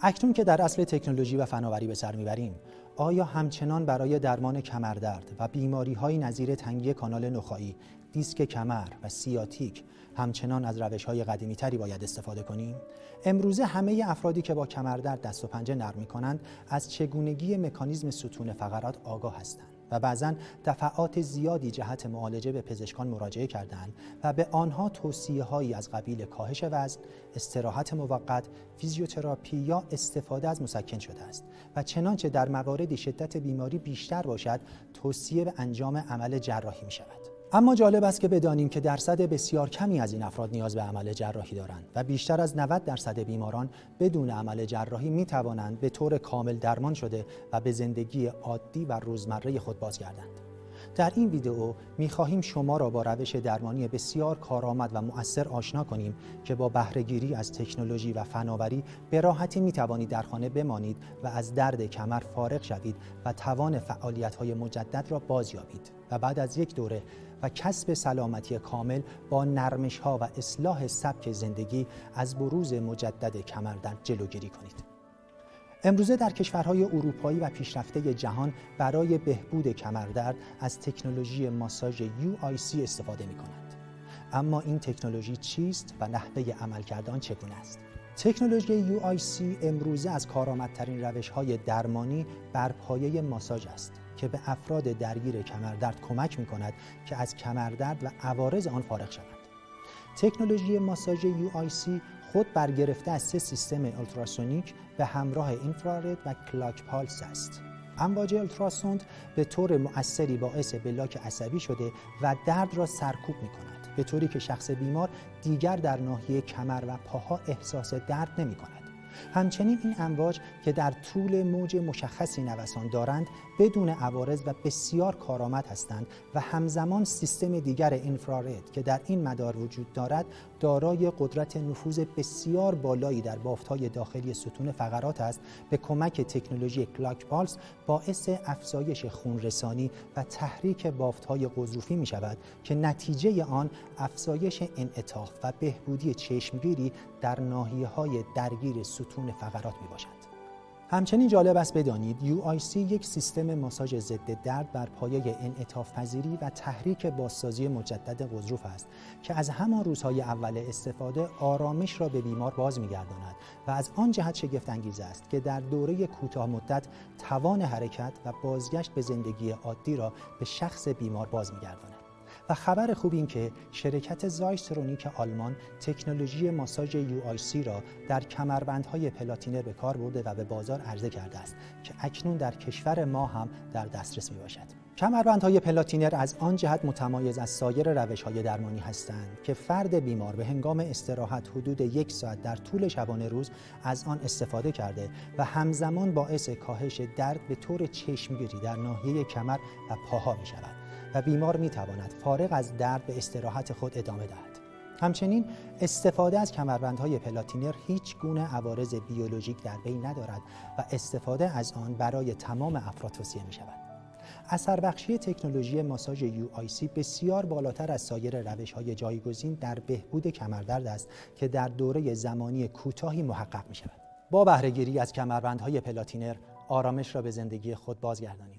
اکنون که در اصل تکنولوژی و فناوری به سر میبریم، آیا همچنان برای درمان کمردرد و بیماری‌های نظیر تنگی کانال نخاعی، دیسک کمر و سیاتیک همچنان از روش‌های قدیمی‌تری باید استفاده کنیم؟ امروزه همه افرادی که با کمردرد دست و پنجه نرم می‌کنند از چگونگی مکانیزم ستون فقرات آگاه هستند و بعضاً دفعات زیادی جهت معالجه به پزشکان مراجعه کردند و به آنها توصیه‌هایی از قبیل کاهش وزن، استراحت موقت، فیزیوتراپی یا استفاده از مسکن شده است و چنانچه در مواردی شدت بیماری بیشتر باشد توصیه به انجام عمل جراحی می شود. اما جالب است که بدانیم که درصد بسیار کمی از این افراد نیاز به عمل جراحی دارند و بیشتر از 90% بیماران بدون عمل جراحی می توانند به طور کامل درمان شده و به زندگی عادی و روزمره خود بازگردند. در این ویدئو می‌خواهیم شما را با روش درمانی بسیار کارآمد و مؤثر آشنا کنیم که با بهره‌گیری از تکنولوژی و فناوری به راحتی می‌توانید در خانه بمانید و از درد کمر فارغ شوید و توان فعالیت‌های مجدد را بازیابید و بعد از یک دوره و کسب سلامتی کامل با نرمش‌ها و اصلاح سبک زندگی از بروز مجدد کمردرد جلوگیری کنید. امروزه در کشورهای اروپایی و پیشرفته جهان برای بهبود کمردرد از تکنولوژی ماساژ UIC استفاده می‌کنند. اما این تکنولوژی چیست و نحوه عملکرد آن چگونه است؟ تکنولوژی UIC امروزه از کارآمدترین روش‌های درمانی بر پایه ماساژ است که به افراد درگیر کمردرد کمک می‌کند که از کمردرد و عوارض آن فارغ شوند. تکنولوژی ماساژ UIC خود برگرفته از 3 سیستم اولتراسونیک به همراه اینفرارد و کلاک پالس است. امواج اولتراسوند به طور مؤثری باعث بلاک عصبی شده و درد را سرکوب می‌کند، به طوری که شخص بیمار دیگر در ناحیه کمر و پاها احساس درد نمی‌کند. همچنین این امواج که در طول موج مشخصی نوسان دارند بدون عوارض و بسیار کارآمد هستند و همزمان سیستم دیگر اینفرارد که در این مدار وجود دارد دارای قدرت نفوذ بسیار بالایی در بافت‌های داخلی ستون فقرات است. به کمک تکنولوژی کلاک پالس باعث افزایش خونرسانی و تحریک بافت‌های غضروفی می شود که نتیجه آن افزایش انعطاف و بهبودی چشمگیری در ناحیه‌های درگیر ستون فقرات می باشد. همچنین جالب است بدانید UIC یک سیستم ماساژ ضد درد بر پایه انعطاف پذیری و تحریک بازسازی مجدد غضروف است که از همان روزهای اول استفاده آرامش را به بیمار باز می‌گرداند و از آن جهت شگفت انگیز است که در دوره کوتاه مدت توان حرکت و بازگشت به زندگی عادی را به شخص بیمار باز می‌گرداند. و خبر خوب این که شرکت زایسترونیک آلمان تکنولوژی ماساژ UIC را در کمربندهای پلاتینر به کار برده و به بازار عرضه کرده است که اکنون در کشور ما هم در دسترس می باشد. کمربندهای پلاتینر از آن جهت متمایز از سایر روش‌های درمانی هستند که فرد بیمار به هنگام استراحت حدود 1 ساعت در طول شبانه روز از آن استفاده کرده و همزمان باعث کاهش درد به طور چشمگیری در ناحیه کمر و پاها می شود و بیمار می تواند فارغ از درد به استراحت خود ادامه دهد. همچنین استفاده از کمربندهای پلاتینر هیچ گونه عوارض بیولوژیک در بین ندارد و استفاده از آن برای تمام افراد توصیه می شود. اثربخشی تکنولوژی ماساژ UIC بسیار بالاتر از سایر روش‌های جایگزین در بهبود کمردرد است که در دوره زمانی کوتاهی محقق می شود. با بهره‌گیری از کمربندهای پلاتینر آرامش را به زندگی خود بازگردانید.